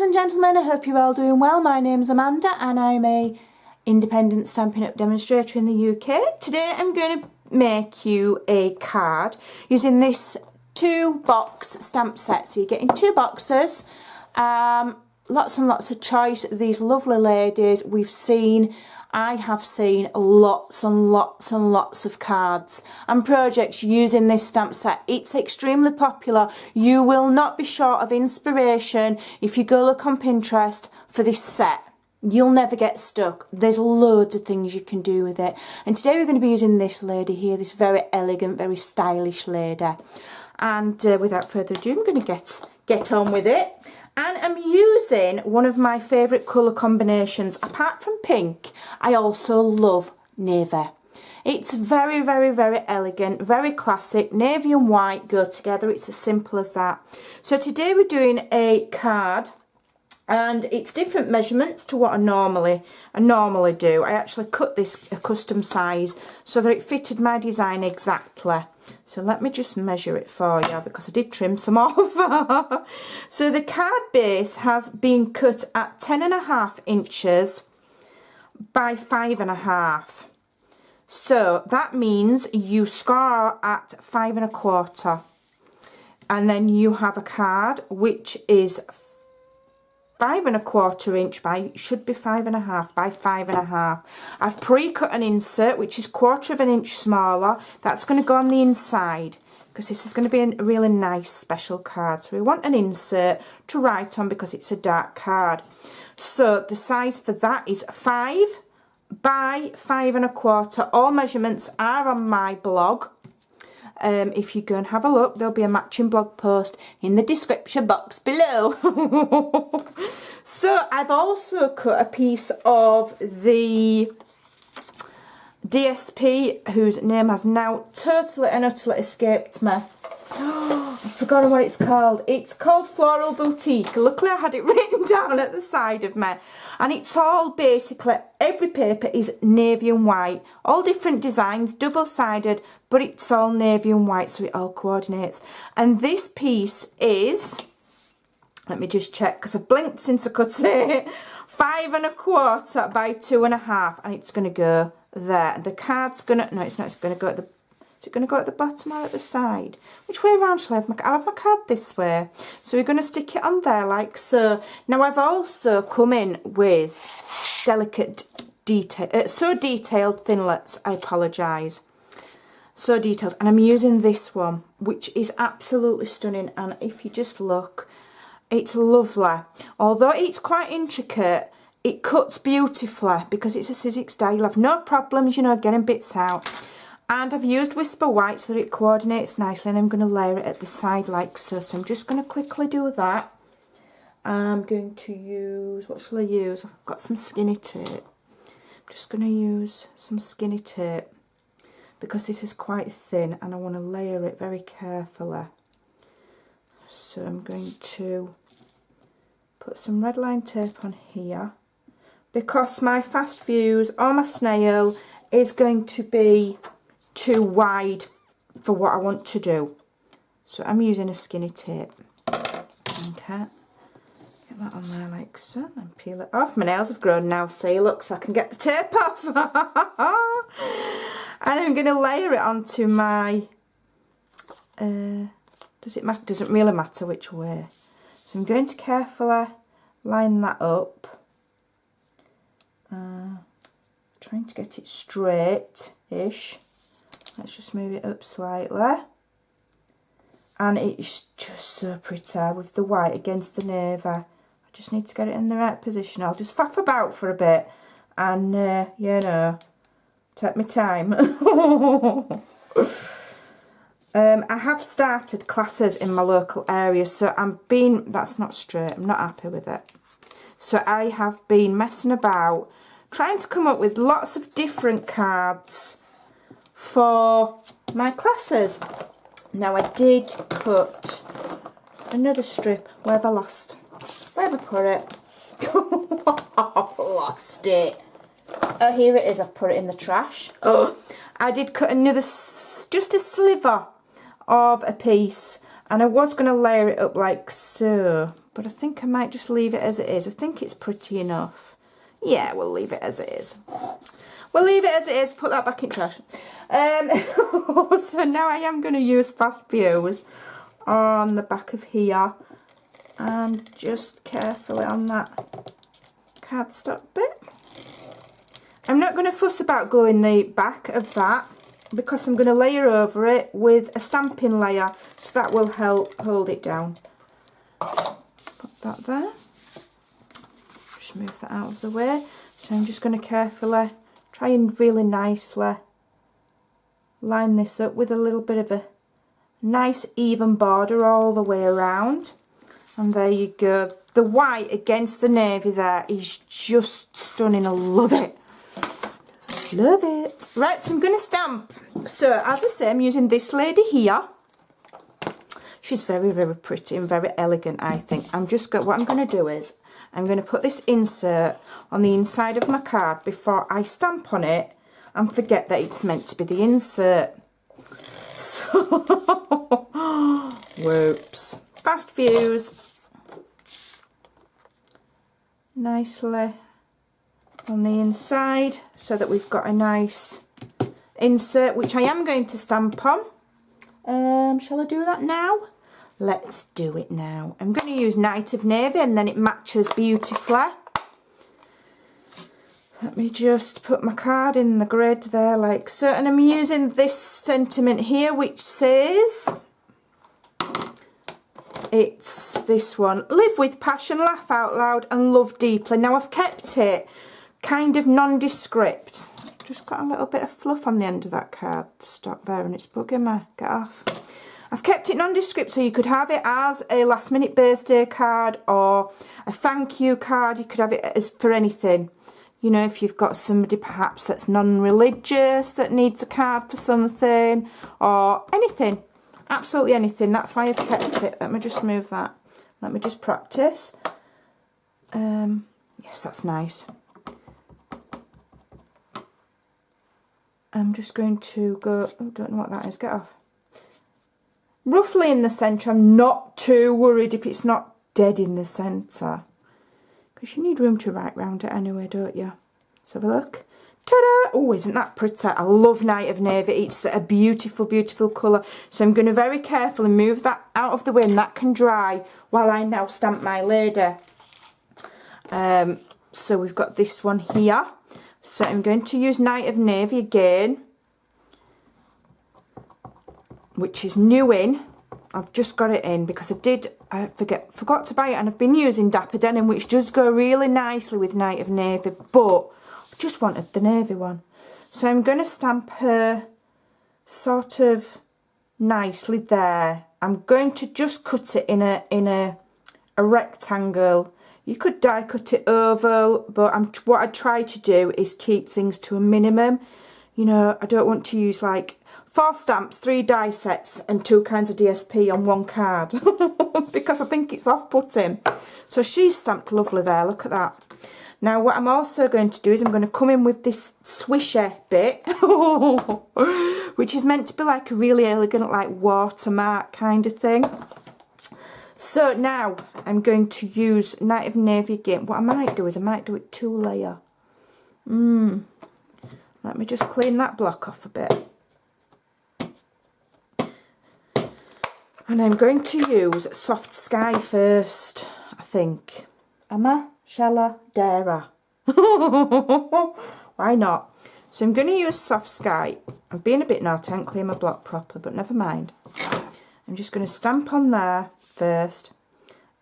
and gentlemen, I hope you're all doing well. My name's Amanda and I'm a independent Stampin' Up demonstrator in the UK. Today I'm going to make you a card using this 2-box stamp set. So you're getting 2 boxes, lots and lots of choice. These lovely ladies I have seen lots and lots and lots of cards and projects using this stamp set. It's extremely popular. You will not be short of inspiration if you go look on Pinterest for this set. You'll never get stuck. There's loads of things you can do with it. And today we're going to be using this lady here, this very elegant, very stylish lady. And without further ado, I'm going to get on with it. And I'm using one of my favourite colour combinations. Apart from pink, I also love navy. It's very, very, very elegant, very classic. Navy and white go together. It's as simple as that. So today we're doing a card, and it's different measurements to what I normally do. I actually cut this a custom size so that it fitted my design exactly. So let me just measure it for you because I did trim some off. So the card base has been cut at 10.5 inches by 5.5. So that means you score at 5.25, and then you have a card which is 5.25 inch by, should be 5.5 by 5.5. I've pre-cut an insert which is 1/4 inch smaller. That's going to go on the inside because this is going to be a really nice special card. So we want an insert to write on because it's a dark card. So the size for that is 5 by 5.25. All measurements are on my blog. If you go and have a look, there'll be a matching blog post in the description box below. So I've also cut a piece of the DSP, whose name has now totally and utterly escaped me. I've forgotten what it's called. It's called Floral Boutique. Luckily I had it written down at the side of me. And it's all basically, every paper is navy and white. All different designs, double-sided, but it's all navy and white, so it all coordinates. And this piece is, let me just check because I've blinked since I cut it, 5.25 by 2.5, and it's going to go there. The card's going to, no it's not, it's going to go at the, is it going to go at the bottom or at the side? Which way around shall I have my card? I'll have my card this way. So we're going to stick it on there like so. Now I've also come in with delicate detail, so detailed thinlets, I apologise. So detailed, and I'm using this one, which is absolutely stunning, and if you just look, it's lovely. Although it's quite intricate, it cuts beautifully because it's a Sizzix die. You'll have no problems, you know, getting bits out. And I've used Whisper White so that it coordinates nicely, and I'm going to layer it at the side like so. So I'm just going to quickly do that. I'm going to use, what shall I use? I've got some skinny tape. I'm just going to use some skinny tape because this is quite thin and I want to layer it very carefully. So I'm going to put some red line tape on here because my fast views or my snail is going to be too wide for what I want to do. So I'm using a skinny tape. Okay, get that on there like so, and peel it off. My nails have grown now, see, look, so I can get the tape off. And I'm going to layer it onto my, does it matter? Doesn't really matter which way. So I'm going to carefully line that up. Trying to get it straight-ish. Let's just move it up slightly. And it's just so pretty with the white against the navy. I just need to get it in the right position. I'll just faff about for a bit and, you know, take my time. I have started classes in my local area, so that's not straight, I'm not happy with it. So I have been messing about, trying to come up with lots of different cards for my classes. Now I did cut another strip. Where have I lost? Where have I put it? I've lost it. Oh, here it is. I've put it in the trash. Oh, I did cut another, just a sliver of a piece, and I was going to layer it up like so, but I think I might just leave it as it is. I think it's pretty enough. Yeah, we'll leave it as it is. We'll leave it as it is, put that back in trash. So now I am going to use Fast Fuse on the back of here, and just carefully on that cardstock bit. I'm not going to fuss about gluing the back of that, because I'm going to layer over it with a stamping layer, so that will help hold it down. Put that there. Just move that out of the way. So I'm just going to carefully try and really nicely line this up with a little bit of a nice even border all the way around. And there you go. The white against the navy there is just stunning. I love it. Love it. Right, so I'm going to stamp. So as I say, I'm using this lady here. She's very, very pretty and very elegant, I think. What I'm going to do is I'm going to put this insert on the inside of my card before I stamp on it and forget that it's meant to be the insert. So, whoops. Fast Fuse. Nicely on the inside so that we've got a nice insert, which I am going to stamp on. Shall I do that now? Let's do it now. I'm going to use Night of Navy, and then it matches beautifully. Let me just put my card in the grid there like so, and I'm using this sentiment here which says, it's this one, live with passion, laugh out loud and love deeply. Now I've kept it kind of nondescript. Just got a little bit of fluff on the end of that card stock there, and it's bugging me. Get off. I've kept it nondescript, so you could have it as a last minute birthday card or a thank you card. You could have it as for anything. You know, if you've got somebody perhaps that's non-religious that needs a card for something, or anything. Absolutely anything. That's why I've kept it. Let me just move that. Let me just practice. Yes, that's nice. I'm just going to go, oh, don't know what that is, get off. Roughly in the centre. I'm not too worried if it's not dead in the centre, because you need room to write round it anyway, don't you? Let's have a look. Ta-da! Oh, isn't that pretty? I love Night of Navy. It's a beautiful, beautiful colour. So I'm going to very carefully move that out of the way, and that can dry while I now stamp my lady. So we've got this one here. So I'm going to use Night of Navy again, which is new in. I've just got it in because I forgot to buy it, and I've been using Dapper Denim, which does go really nicely with Night of Navy, but I just wanted the navy one. So I'm going to stamp her sort of nicely there. I'm going to just cut it in a rectangle. You could die cut it oval, but what I try to do is keep things to a minimum. You know, I don't want to use like 4 stamps, 3 die sets and 2 kinds of DSP on one card because I think it's off-putting. So she's stamped lovely there, look at that. Now what I'm also going to do is I'm going to come in with this swisher bit which is meant to be like a really elegant like watermark kind of thing. So now I'm going to use Night of Navy again. What I might do is I might do it 2 layer. Let me just clean that block off a bit. And I'm going to use Soft Sky first, I think. Am I? Shall I? Dare I? Why not? So I'm going to use Soft Sky. I'm being a bit naughty, I haven't cleaned my block properly, but never mind. I'm just going to stamp on there first,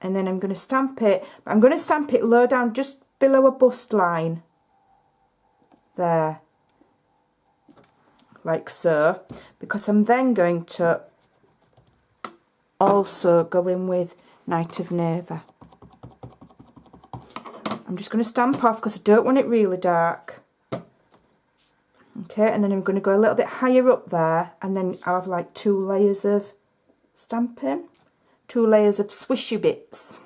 and then I'm going to stamp it, but I'm going to stamp it low down, just below a bust line. There. Like so. Because I'm then going to also go in with Night of Navy. I'm just going to stamp off because I don't want it really dark. Okay, and then I'm going to go a little bit higher up there, and then I'll have like 2 layers of stamping. 2 layers of swishy bits.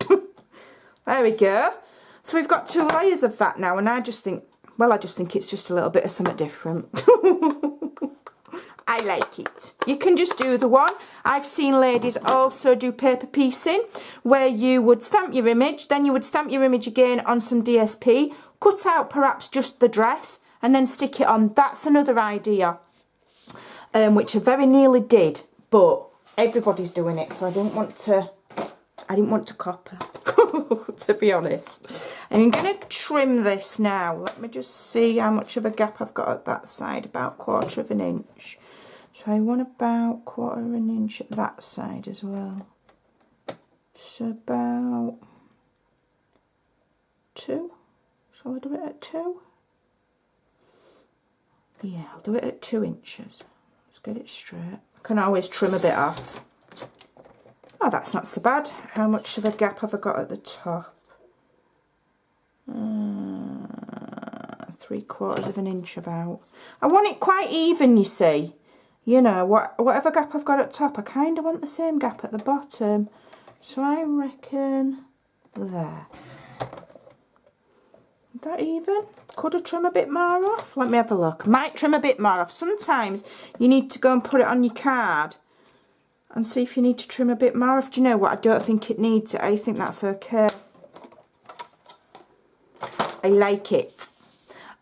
There we go. So we've got 2 layers of that now, and I just think it's just a little bit of something different. I like it. You can just do the one. I've seen ladies also do paper piecing, where you would stamp your image, then you would stamp your image again on some DSP, cut out perhaps just the dress, and then stick it on. That's another idea, which I very nearly did, but everybody's doing it, so I didn't want to copy, to be honest. I'm going to trim this now. Let me just see how much of a gap I've got at that side, about 1/4 of an inch. So I want about 1/4 of an inch at that side as well. So about 2. Shall I do it at 2? Yeah, I'll do it at 2 inches. Let's get it straight. I can always trim a bit off. Oh, that's not so bad. How much of a gap have I got at the top? 3/4 of an inch about. I want it quite even, you see. You know, whatever gap I've got at top, I kind of want the same gap at the bottom. So I reckon there. Is that even? Could I trim a bit more off? Let me have a look. Might trim a bit more off. Sometimes you need to go and put it on your card and see if you need to trim a bit more off. Do you know what? I don't think it needs it. I think that's okay. I like it.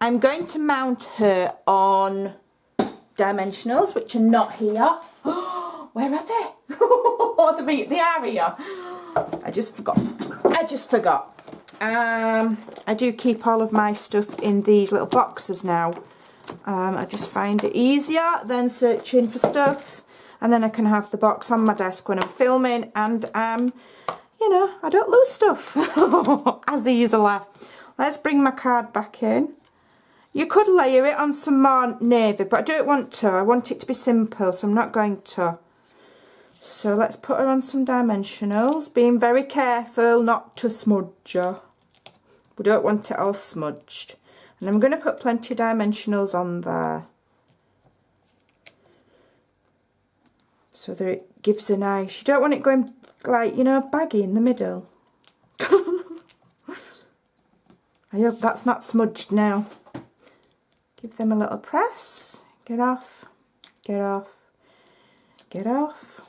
I'm going to mount her on dimensionals, which are not here. Where are they? The area. I just forgot. I do keep all of my stuff in these little boxes now. I just find it easier than searching for stuff, and then I can have the box on my desk when I'm filming, and you know, I don't lose stuff as easily. Let's bring my card back in. You could layer it on some more navy, but I don't want to. I want it to be simple, so I'm not going to. So let's put her on some dimensionals, being very careful not to smudge her. We don't want it all smudged. And I'm going to put plenty of dimensionals on there, so that it gives a nice, you don't want it going like, you know, baggy in the middle. I hope that's not smudged now. Give them a little press. Get off, get off, get off,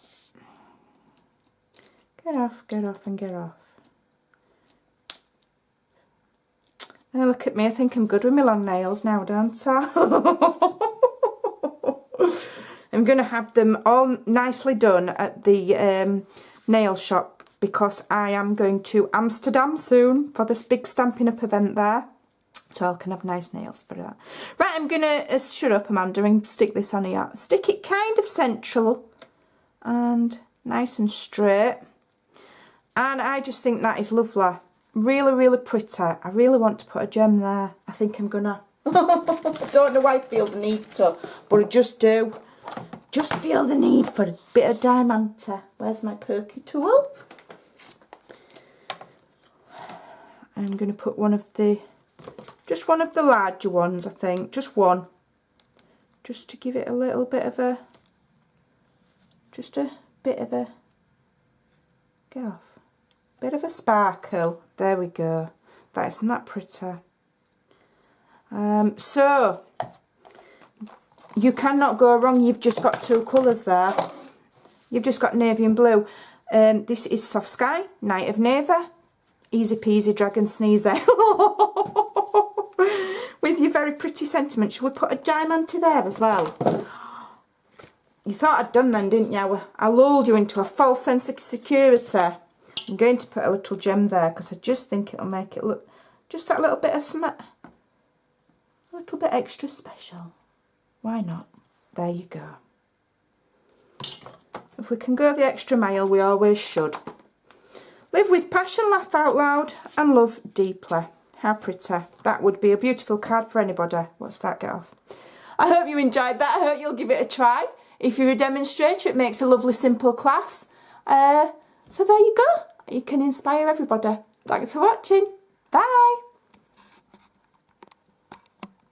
get off, get off and get off. Now look at me, I think I'm good with my long nails now, don't I? I'm going to have them all nicely done at the nail shop, because I am going to Amsterdam soon for this big Stampin' Up event there. So I can have nice nails for that. Right, I'm going to shut up, Amanda, and stick this on here. Stick it kind of central and nice and straight. And I just think that is lovely. Really, really pretty. I really want to put a gem there. I think I'm going to. I don't know why I feel the need to, but I just do. Just feel the need for a bit of diamante. Where's my perky tool? I'm going to put one of the, just one of the larger ones, I think. Just one. Just to give it a little bit of a, just a bit of a, get off. Bit of a sparkle. There we go. Isn't that pretty? So, you cannot go wrong. You've just got two colours there. You've just got navy and blue. This is Soft Sky, Night of Navy. Easy peasy dragon sneezer. With your very pretty sentiment. Should we put a diamante there as well? You thought I'd done then, didn't you? I lulled you into a false sense of security. I'm going to put a little gem there because I just think it'll make it look just that little bit of something, a little bit extra special. Why not? There you go. If we can go the extra mile, we always should. Live with passion, laugh out loud, and love deeply. How pretty. That would be a beautiful card for anybody. What's that? Get off. I hope you enjoyed that. I hope you'll give it a try. If you're a demonstrator, it makes a lovely, simple class. So there you go. You can inspire everybody. Thanks for watching. Bye.